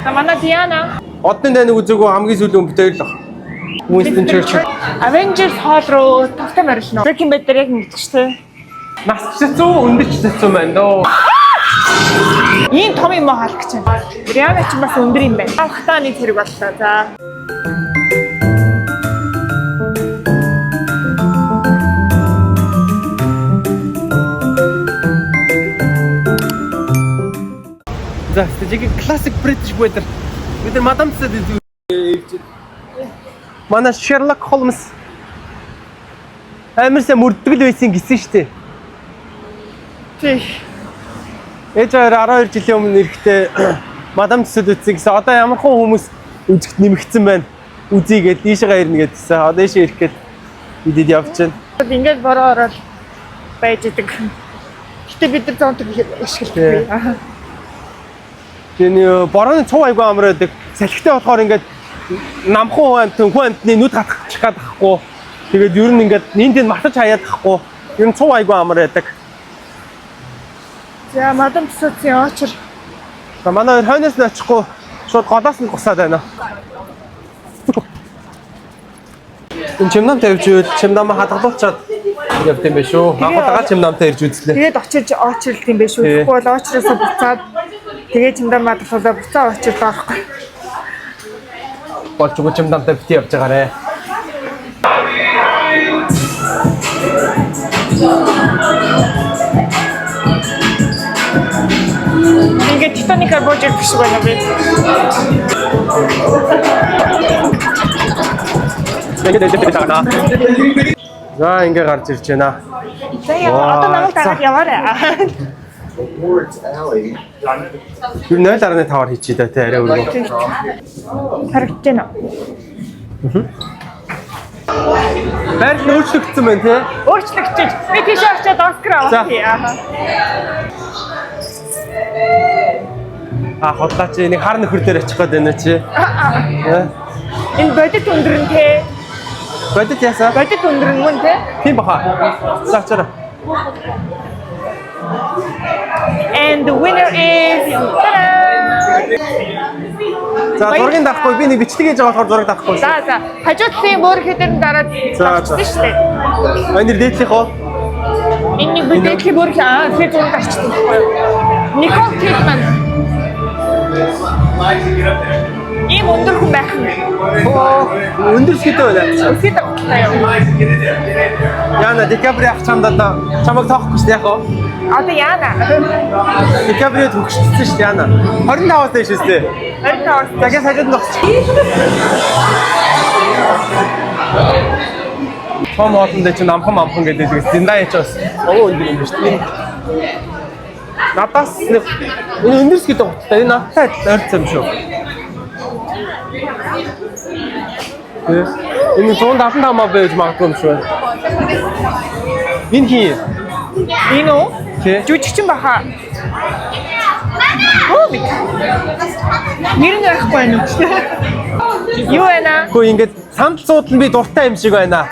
Манай Диана. Одны тайныг үзээгүй хамгийн сүүлийн бүтээл л. Winston Churchill. Avengers Hall руу тавтай морилно. Breaking Bad дээр яг мэдчихтэй. Нас цэцүү өндөж цэцүү байна дөө. Ийм том юм хаалт гэж байна. Диана ч бас өндөр юм байна. Авахтаа нэг хэрэг боллоо. За. За, стажиг classic British weather. Бид нар Madame Tussauds манай Sherlock Holmes амарсаа мөрддөг л байсан гэсэн шүү дээ. Тий. Ээж 12 жилийн өмнө ирэхдээ Madame Tussauds үзсэн гэсэн. Одоо ямар хон хүмүүс үзэхэд нэмэгдсэн байна. Үзийгээд ийшээгээ ирнэ гэдсэн. Одоо ийшээ ирэхэд бидэд явж байна. Ингээд бороо ороод байж идэг. Гэтэ бид нар зонтог ашигладаг. Тэгээ борооны цуг айгүй амар байдаг. Салхитай болохоор ингээд намхан хүн амтны нүд хатчих гээд байхгүй. Тэгээд ер нь ингээд нинтэнд матаж хаяад байхгүй. Ер нь цуг айгүй амар байдаг. За Madame Tussauds-ийн очир. За манай хойноос нь очихгүй шууд голоос нь гусаад байна. Энэ чимнам тавьж ивэл чимнам хадгалуулчаад явд юм биш үү? Анхудаага чимнамтай ирж үзлээ. Тэгээд очиж очирлт юм биш үү? Тэгэхгүй бол очроосоо буцаад тэгээд чимнам хадгалуулаа буцаа очиж орохгүй. Болчгүй чимнамтай бити явж байгаарэ. Ингээд Titanic-аар бууж ирэх шиг байна би. За ингээ гарч ирж байна. За яа одоо намайг дараад яваарай. Юу 0.5-аар хийчихээ да тэ арай өргөө. Харагдаж байна. Байр нь өөрчлөгдсөн байна те. Өөрчлөгдөж. Би тийшээ очиод Оскар авах. Хотлаач нэг хар нөхөр дээр очих гээд байна чи. Энэ бодит өндөр нь те. Бодит ясаа? Бодит өндөр нь мөн те. Тийм баха. Заачаараа. And the winner is За зургийг давахгүй би нэг бичлэг хийж байгаа болохоор зураг давахгүй. За хажуудлын бүр хэдэн дараад авчихсан шүү дээ. Энэ дээдлих уу? Энэ нэг дээдлийн бүр тэр зураг авчихсан байхгүй юу? Nicole Kidman. Ийм өндөр хүн байх юм. Өндөр скидэ байна. Скидэ байна. Яна DiCaprio ах чамдаа чамайг тоохгүй шүү дээ яг уу. Одоо яана. DiCaprio төгсчихсөн шүү дээ яна. 25-аас дэш шүү дээ. 25-аас. Загас хажууд нь огч. Том хоолнд ч намхан гэдэг зиндаа яч бас. Оо өндөр юм шүү дээ. Надаас нэг энэ өндөр скидэ гуттай энэ надтай ойрцсон юм шүү. Энэ 175 маа байж магадгүй юм шүү. Энэ хий. Энэ үү? Жүжигчин баха. Оо би. Нэр нь байхгүй байна уу? Юу байна? Хөө ингээд сандал суудлан би дуртай юм шиг байна.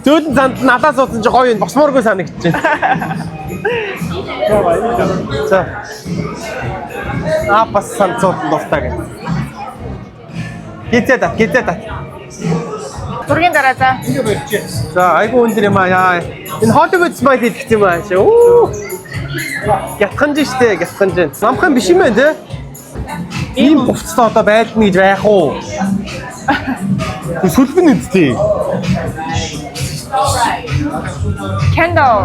Зөөлөн сандал надаас суудсан чи гоё юм босмооргүй санагдаж байна. За. Бас сандал суудлан дуртай гэх. Гизээ та. Зургийн дараа за. За айгу өндөр юм аа. Энэ Hollywood smile гэдэг юм аа. Оо. Гятханж штэ, гятханж. Намхан биш юм байна те. Ийм хувцастай одоо байлна гэж байх уу? Сүлбэн үсттэй. Kendall.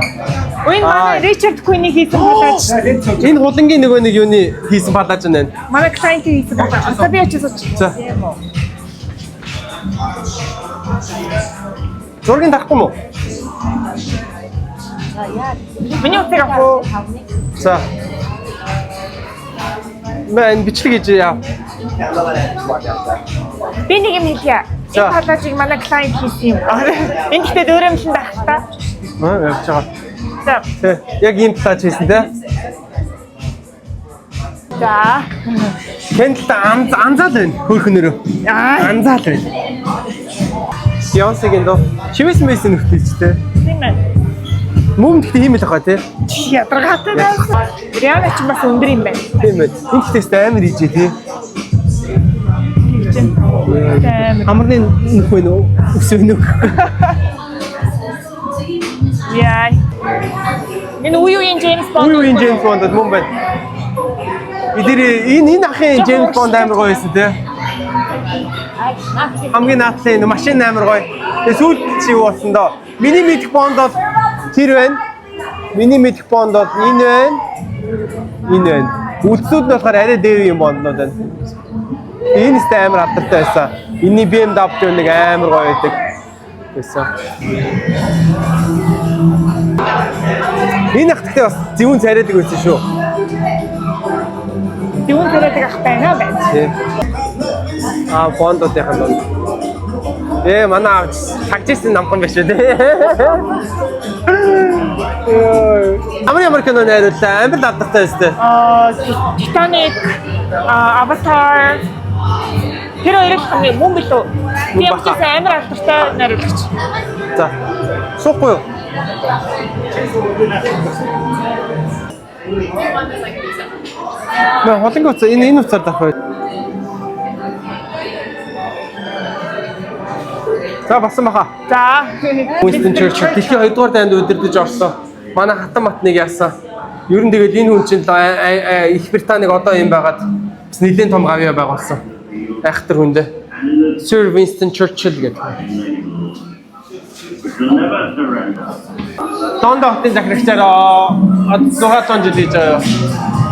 Уин манай Richard Quinn-ийг хийсэн палаж. Энэ гулангийн нэг юуны хийсэн палаж байна. Манай client хийсэн палаж. За би очиж. За. Зургийг тахгүй мó? Миний утга авах. За. Мэн бичлэг хийж яа. Би нэг юм хэлье. Энэ палажийг манай client хийсэн юм. Энэ гэхдээ дөөрөмлөн байх та. Явж байгаа. За. Яг ийм палаж хийсэн те. За. Kendall анзаал байна. Хөөхнөрөө. Анзаал байна. Beyoncé-гийн доо чивэс мэсэн нөхдөйчтэй. Тийм ээ. Мөн гэхдээ ийм л байгаа тий. Ядаргаатай байсан. Rihanna ч бас өндөр юм байна. Тийм ээ. Энэ гэхдээ амар ийжээ тий. чинь. Амар. Амрны нөхөө нөө өсвөнө. Яа. Энэ үеийн Джеймс Бонд. Үеийн Джеймс Бонд мөн байна. Энэ ахын Джеймс Бонд амар гоё байсан тий. Хамгийн наадлын машин амар гоё. Тэгээ сүүлд чи юу болсон доо? Миний мэдх Бонд бол тэр байна. Миний мэдх Бонд бол энэ байна. Энэ байна. Үлдсүүд нь болохоор арай дээр юм Бонднууд байна. Энэ сте амар алдартай байсан. Энийний BMW нэг амар гоё байдаг. Байсан. Энэ ахтай бас зөвүүн царайдаг байсан шүү. Зөвүүн царайдаг ах байна байна. Бондуудынхан донд. Манай авч тагжсэн намхан биш үү те. Ямар кино найрууллаа? Амар алдартай байсан. Titanic, Avatar. Тэр хоёрыг хамгийн мөн билүү? Тийм ч амар алдартай найруулагч. За. Суухгүй юу? Холонг уцаа энэ уцаар дах бай. За басан баха. За. Winston Churchill дэлхийн 2 дугаар дайнд удирдах орсон. Манай хатан матныг яасан. Ер нь тэгээд энэ хүн чинь Их Британиг одоо юм байгаад бас нэлээд том гавьяа байгуулсан. Айхтар хүндээ. Sir Winston Churchill гэдэг. Донд хотын захирагчаар 600 жил хийж байгаа.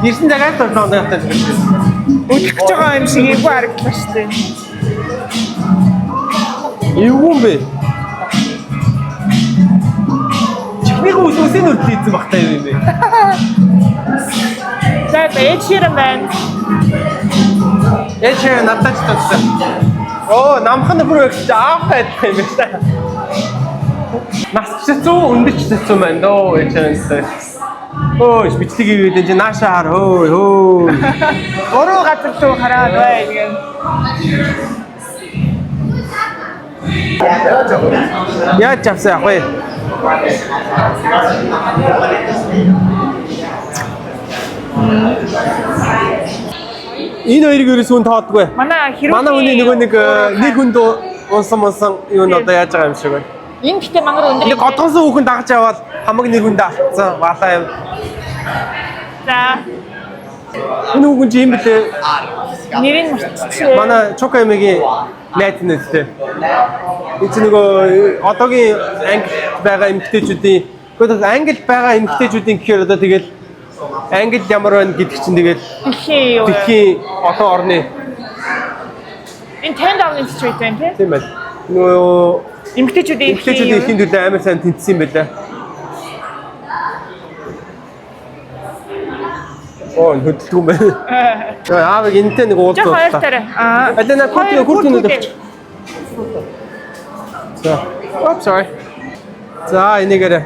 9 цагаас донд хотын захирагч. Өдөх гэж байгаа юм шиг эвгүй харагдлаа шүү дээ. Эвгүй юм бэ? Чихнийг үсийн үрдэл ийдсэн багтаа юм бэ? За Ed Sheeran байна. Ed Sheeran надад ч тооцсон. Намхан бүр өгч аах байдаг юм байна. Нас цэцүү өндөч цэцүү байна дөө Ed Sheeran. Бичлэг хийгээд энэ наашаа хар хөө. Өөрөө газар руу хараад бай гэн. Яаж авсан ах вэ? Энэ хоёрыг ерөөсөө тоодгүй. Манай хүний нөгөө нэг хүнд унсан юу н одоо яаж байгаа юм шиг байна. Энэ гэхдээ мангар өндөр. Нэг годгонсон хүүхэн дагаж аваад хамаг нэр хүндээ алдсан. Валаа юм. За. Энэ хүүхэн чи юм бэлээ? Нэрийг мартчихсан. Манай Чокамигийн найз нөхдөд. Энэ чи нөгөө одоогийн Англид байгаа эмэгтэйчүүдийн Англид байгаа эмэгтэйчүүдийн гэхээр одоо тэгэл Англид ямар байна гэдэг чинь тэгэл дэлхийн олон орны энэ 10 Downing Street байна тийм байна. Нөгөө эмэгтэйчүүдийн эхийн төлөө амар сайн тэнцсэн юм байлаа. Хөдөлгөөн юм байна. Аавыг энэтэй нэг уулзсан. Алина хүртэн өгч. За. Sorry. За энийгээрээ.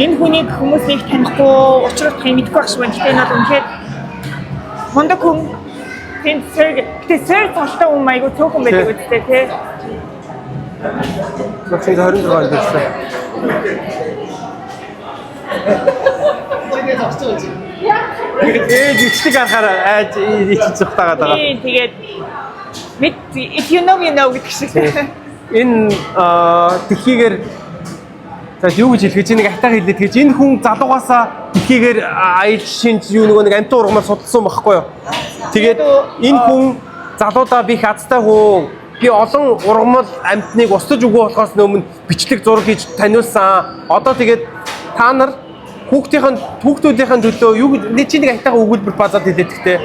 Энэ хүнийг хүмүүс нэг танихгүй, учрах юм мэдэхгүй байх шиг байна. Гэтэ энэ бол үнэхээр мундаг хүн. Гэтэ сэр талтай хүн айгу цөөхөн байдаг үстэй тий. Багшийн 26 байсан. Ичдэг анхаараа айж иччих тагаад байгаа. Тэгээд if you know гэдэг шиг. Энэ дэлхийгээр за юу гэж хэлэх гэж нэг атаа хэлээд гэж энэ хүн залуугаасаа дэлхийгээр аялал шинж юу нэг амтан ургамаар судалсан байхгүй юу. Тэгээд энэ хүн залуудаа би их азтай хүн би олон ургамал амтныг устж өгөө болохоос өмнө бичлэг зураг хийж таниулсан. Одоо тэгээд та нар хүүхдүүдийн төлөө юу чи нэг айтайгаа өгүүлбэр базаад хэлээд гэхдээ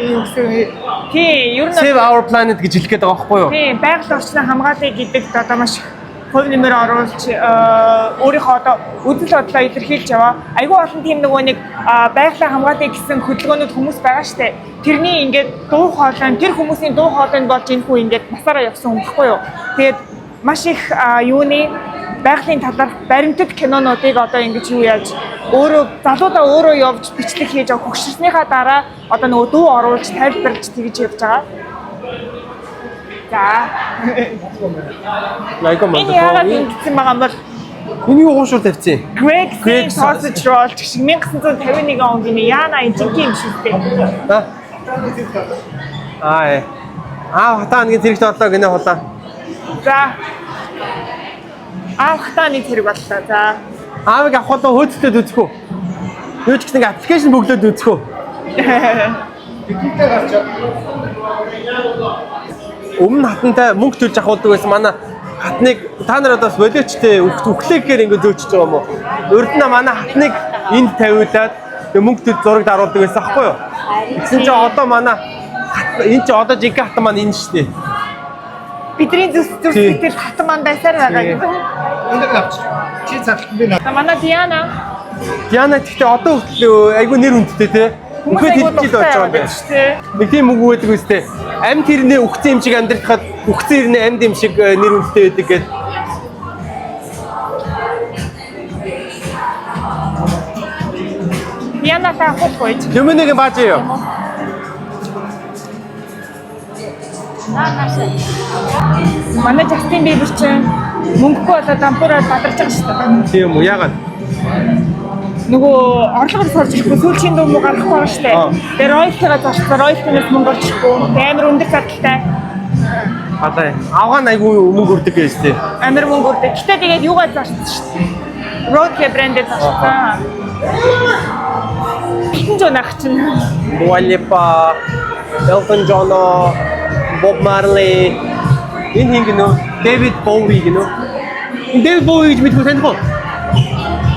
тий ер нь Save Our Planet гэж хэлэх гээд байгаа байхгүй юу? Тий байгаль орчныг хамгаалъя гэдэг одоо маш хувь нэмэр оруулж өөрийнхөө одоо үдэл бодлоо илэрхийлж яваа. Айгүй олон тийм нөгөө нэг байгалаа хамгаалъя гэсэн хөдөлгөөнүүд хүмүүс байгаа штэ. Тэрний ингээд дуу хоолой тэр хүмүүсийн дуу хоолойнд болж энэ хүн ингээд насаараа явсан хүн баггүй юу? Тэгээд маш их юуны байгалийн талаар баримтат кинонуудыг одоо ингэж юу яаж өөрөө залуудаа өөрөө явж бичлэг хийж авах хөгшөрснийхаа дараа одоо нөгөө дуу оруулж тайлбарлаж тэгж явж байгаа. За. Лайк юм Энэ яагаад ингэсэн байгаа юм бол Энэ юу уушур тавьчих. Greg sausage roll гэх шиг 1951 он гинэ яана жинхэнэ юм шигтэй. Хатаагийн зэрэгт орлоо гинэ хулаа. За. Хатааны зэрэг боллоо. За. Аавыг авах болоо хөөцөлтөд үзэх үү? Юу ч гэсэн аппликейшн бөглөөд үзэх үү? Өмнө хатантай мөнгө төлж авахулдаг байсан манай хатныг та нар одоо болиочтэй үхлээхээр ингэ зөөчж байгаа юм уу? Урд нь манай хатныг энд тавиулаад мөнгө төлж зураг даруулдаг байсан аахгүй юу? Тэгсэн чинь одоо манай энэ ч одоо жинхэнэ хатан маань энэ шүү дээ. Бидний зүс сэтгэл хатан маань дайсаар байгаа юм. Өндөр авчих. Чи цаалтан би наа. Манай Диана Тэгтээ одоо хүртэл айгүй нэр хүндтэй те. Үхээд хэлж болж байгаа юм байна шүү дээ. Нэг тийм үг өгдөг үстэй. Амьд хэрнээ үхсэн юм шиг амьдрахад үхсэн хэрнээ амьд юм шиг нэр хүндтэй байдаг гэдэг. Диана та хөөж. Юмныг бааж юу? Манай Justin Bieber чинь мөнгөгүй болоод дампуураар бадарч байгаа шүү дээ. Тийм үү, яагаад? Нөгөө орлогоор сорж ирэхгүй сүүлчийн дуу муу гарахгүй байгаа шүү дээ. Тэгээ роялтигаа зарцсан, роялтинаас мөнгө орж ирэхгүй. Тэгээ амар өндөр зардалтай. Хатаа. Авгаан айгүй мөнгө өрдөг гэж тий. Амар мөнгө өрдөг. Гэтэ тэгээд юугаар зарцсан шүү дээ. Roadke брэндээр зарцсан. Хин жоо нах чинь. Dua Lipa, Elton John, Bob Marley. Энэ хин гэнэ? David Bowie гэнэ? David Bowie гэж мэдгүй тань хоо?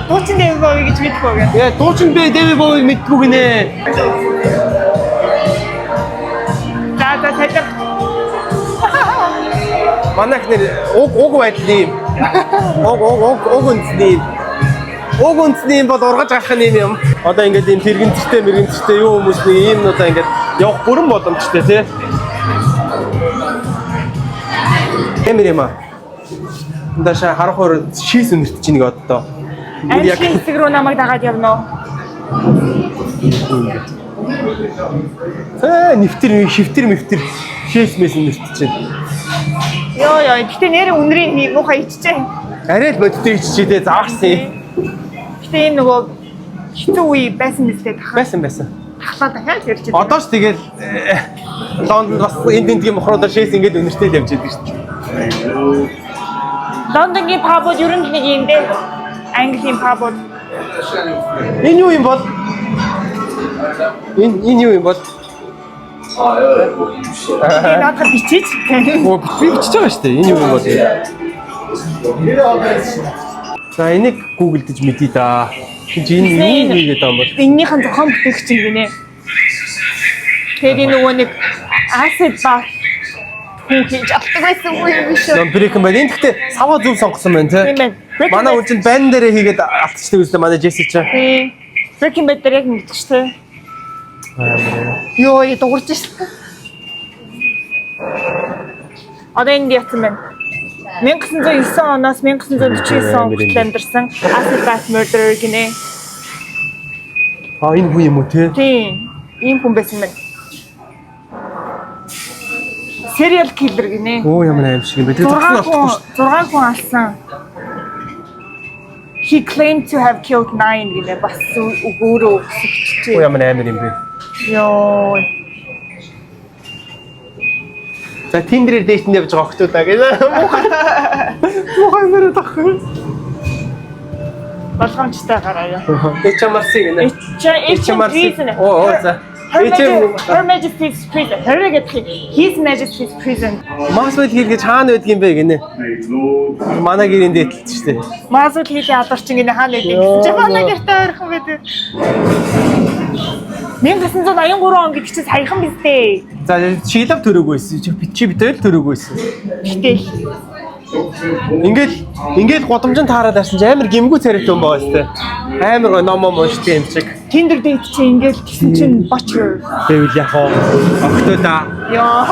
Дуучин David Bowie гэж мэдгүй гэнэ. Яа, дуучин бэ David Bowie мэдгүй гинэ. За тайлбар. Манайх нэр уг байдлын юм. Уг үндэсний бол ургаж гарах юм. Одоо ингээд ийм тэрэгэнцтэй юу хүмүүсний ийм нуудаа ингээд явах бүрэн боломжтой тий. Эмэр юм аа. Даша харахаар шийс өнөртөж нэг одоо. Амин хэсэг рүү намайг дагаад явна уу? Шифтэр шийс мэс өнөртөж байна. Йоо, гэтээ нэр үнрийн муухай ичжээ. Арай л бодтой иччихээ заагсан. Гэтээ энэ нөгөө хэцүү үе байсан биз дээ дахиад. Байсан. Тахлаа дахиад ярьж байна. Одоо ч тэгэл Лондонд бас энд тийм мохруудаар шээс ингээд өнөртэй л явж байдаг шүү дээ. Лондонгийн пабууд ер нь нэг юм дээ. Английн пабууд. Энэ юу юм бол? Энэ юу юм бол? Надад бичиж. Би бичиж байгаа шүү дээ. Энэ юу юм бол? За энийг гуглдж мэдээ да. Энэ юу хийгээд байгаа юм бол? Эннийхэн зохион бүтээгч юм гинэ. Тэгээд нөгөө нэг acid bath хүн хийж авдаг байсан уу юм биш үү? Breaking Bad. Энэ гэхдээ саваа зөв сонгосон байна те. Манай үн чинь бан дээрээ хийгээд алдчихдаг үстэй манай Jesse чинь. Тийм. Breaking Bad дээр яг мэдчихтэй. Йоо, дуурж шээ. Одоо энд яцсан байна. 1909 оноос 1949 он хүртэл амьдарсан acid bath murderer гинэ. Энэ хүн юм уу те? Тийм. Ийм хүн байсан байна. Serial killer гинэ. Оо ямар аим шиг юм бэ? Тэр зогссон болохгүй шүү. 6 хүн алсан. He claimed to have killed 9 гинэ. Бас өөрөө өгсөж. Оо ямар аимэр юм бэ? Йоо. За Tinder-ээр дэйтэнд явж байгаа охтуудаа гэнэ. Мухай нэр тахах. Болгоомжтой гараа. HMRC гэнэ. HMRC. Оо за. Her Majesty's Prison. His Majesty's Prison. Масвал хил гэж хаана байдаг юм бэ гэнэ. Манай гэрийн дээдлэлт шүү дээ. Масвал хийлийн алдарчин гинэ хаана байдаг гэсэн чи манай гэртээ ойрхон байдаг. 1983 он гэдэг чинь саяхан биз дээ. За шилав төрөөгүй байсан. Чи битээр төрөөгүй байсан. Гэтэл Ингээд годомжин таараад арсан чи амар гимгүү царайтай юм байгаа сте. Амар гоо номоо монштой юм шиг. Tinder date чи ингээд гисэн чинь бочор. Тэгвэл яг октода. Яа.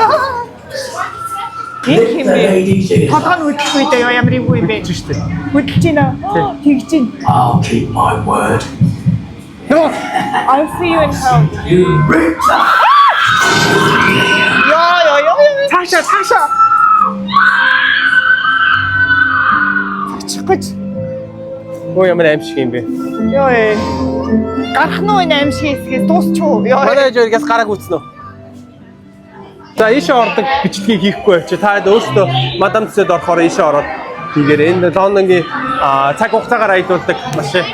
Энэ юм бэ? Толгойн хөдлөх үед ямар юм бэ? Тэгж штэ. Хөдлөж байна. Тэгж байна. I'll keep my word. No. I'll see you in hell. Яа. Таша. Чихэж. Өө ямар аимшиг юм бэ? Йоо ээ. Гарах нь энэ аимшиг хэсгээс дуусчихв. Йоо. Манай жиргээс гараг үүснэ үү? За ийшээ ордог бичлэгийг хийхгүй байвч та өөрсдөө мадам төсөд орохоор ийшээ ороод хийгээрэй. Энэ Лондонгийн цаг хугацаагаар аялуулдаг машин.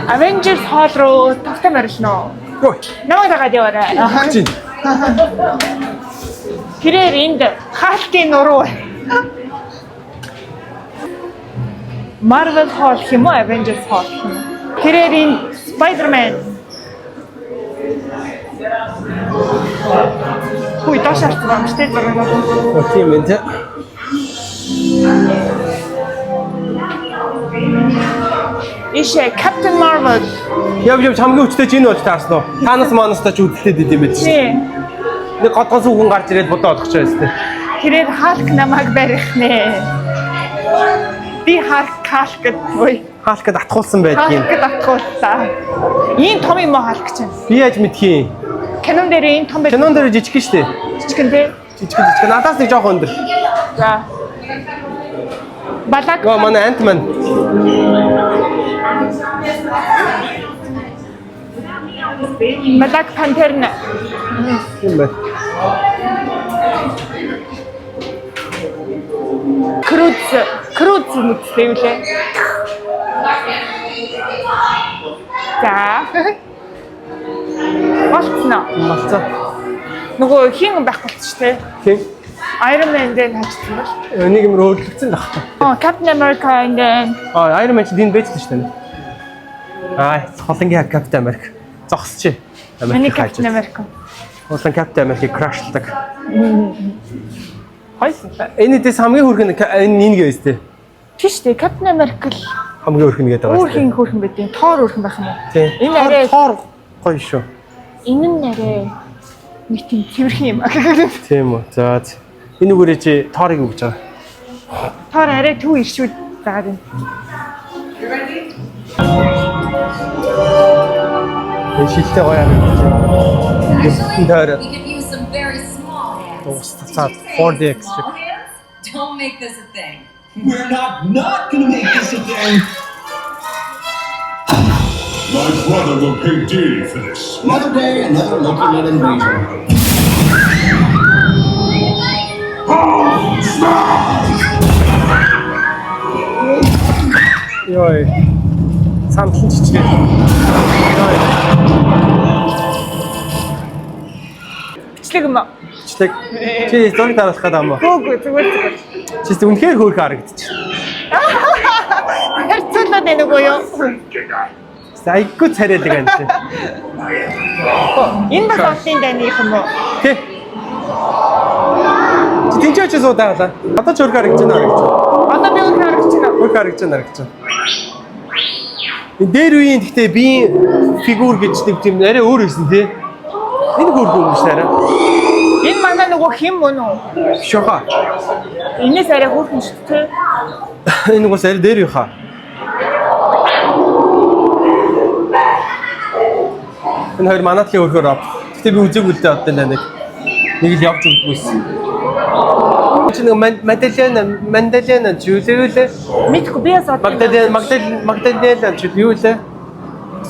Avengers Hall руу тавтай морилно. Йоо. Намайг дагаад яваарай. Чинь. Тэрээр энд хаалтын нуруу. Marvel Hall юм уу? Avengers Hall юм. Тэрээр энэ Spider-Man. Хүй ташаарч байгаа юм шүү дээ. Тийм ээ. Ишээ Captain Marvel. Яв хамгийн хүчтэй чинь болж таарсан уу? Танаас манастаа ч үүдэлтэй дэдэм байт шүү. Тий. Нэг годгоос үгэн гарч ирээд бодоо олгоч байсан тийм. Тэрээр Hulk намайг барих нэ. Би Hulk гэдгүй. Халкад атгуулсан байдгийн. Hulk атгууллаа. Ийм том юм уу Hulk чинь? Би яаж мэдхий? Кинон дээр ийм том байх. Кинон дээр жижиг штэ. Жижигэн дээ. Жижиг. Надаас нэг жоох өндөр. За. Балаг. Гоо манай Ant-Man. Балаг Panther. Тийм бай. Круз мэдтэй юу лээ? За. Болцно. Малцаа. Нөгөө хин байх болчих тээ. Тийм. Iron Man дээр хажсан бол. Нэг юм өөрлөгдсөн баг. Captain America энэ. Iron Man чинь байж шүү дээ. Холонгийн Captain America. Зогсчих. Миний Captain America. Холон Captain America crashладаг. Хайсан. Энэ дэс хамгийн хүрхэн энэ гэвээс тээ. Тийш дээ Captain America л Хамгийн хүрхэн гэдэг байгаа. өөрхөн хүрхэн байдیں۔ Тоор хүрхэн байх юм уу? Тийм. Энэ арай тоор гоё шүү. энэ нь арай нэг тийм цэвэрхэн юм. Тийм үү. За. Энэ үгээрээ чи тоорыг өгч байгаа. Тоор арай төв иршүүд загаад байна. Энэ шилтэй гоё юм. Actually, we could use some very small hands. Дуустацаад 4DX чиг. Small hands? Don't make this a thing. We're not gonna make this a thing. My brother will pay dearly for this. Another day, another local invasion. Йой. Самтлан чичгээ. Йой. Бичлэг юм уу? Бичлэг. Чи зураг дараалах гэдэг юм уу? Гүг зүгээр. Чи үнэхээр хөөрхөн харагдчих. Харцуулаад байна уу юу? Айггүй царайдаг юм чи. Энэ бас одлын дайных юм уу? Тэ. Чи тэнцээч суудаалаа. Одоо ч хөөрхөн харагдаж байна. Одоо би өөр харагч байна. Хөөрхөн харагдаж байна. Энэ дээр үеийн гэхдээ би фигур гэж нэг тийм арай өөр байсан тий. Энэ хөөрхөн юм шээ. Энэ манай нөгөө хим мөн үү? Шоха. Энэс арай хөөрхөн шүү дээ. Энэ бас арай дээр юу хаа. Энэ хоёр манайхын өөрөөр ав. Гэтэ би үзег үлдээ одоо нэг л явж өгдөгүйсэн. Чи нэг Мандалена зүйлээ Мэдгүй би бас одоо Магдалена ч юу лээ?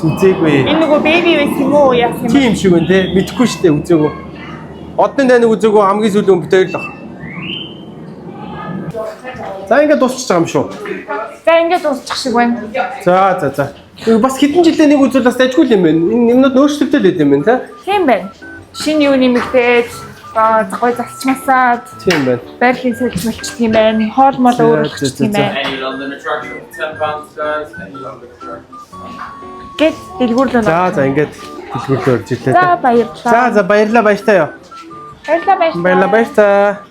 Үзээгүй. энэ нөгөө беби байсан юм уу яасан юм? Тийм шиг үн те. Мэдхгүй штэ үзээгөө. Одны дайныг үзээгөө хамгийн сүүлийн бит хоёр л баг. За ингээд дуусчих байгаа юм шүү. За ингээд дуусчих шиг байна. За. Бас хэдэн жилээ нэг үзүүл бас дайггүй юм байна. Энэ юмнууд өөрчлөгдөд байт юм байна те. Тийм байна. Шинэ юу нэмэгдээд гой засчмасаад Тийм байна. байрлалын сэлж болчих юм байна. Хоол мол өөрчлөгдөх юм байна. Any London attraction for £10 guys? Any London attraction? Гэт дэлгүүрлөө. За ингээд дэлгүүрлөө орж ирлээ. За баярлалаа. За баярлалаа баяртай юу. Баярлалаа. Баярлалаа баяртай.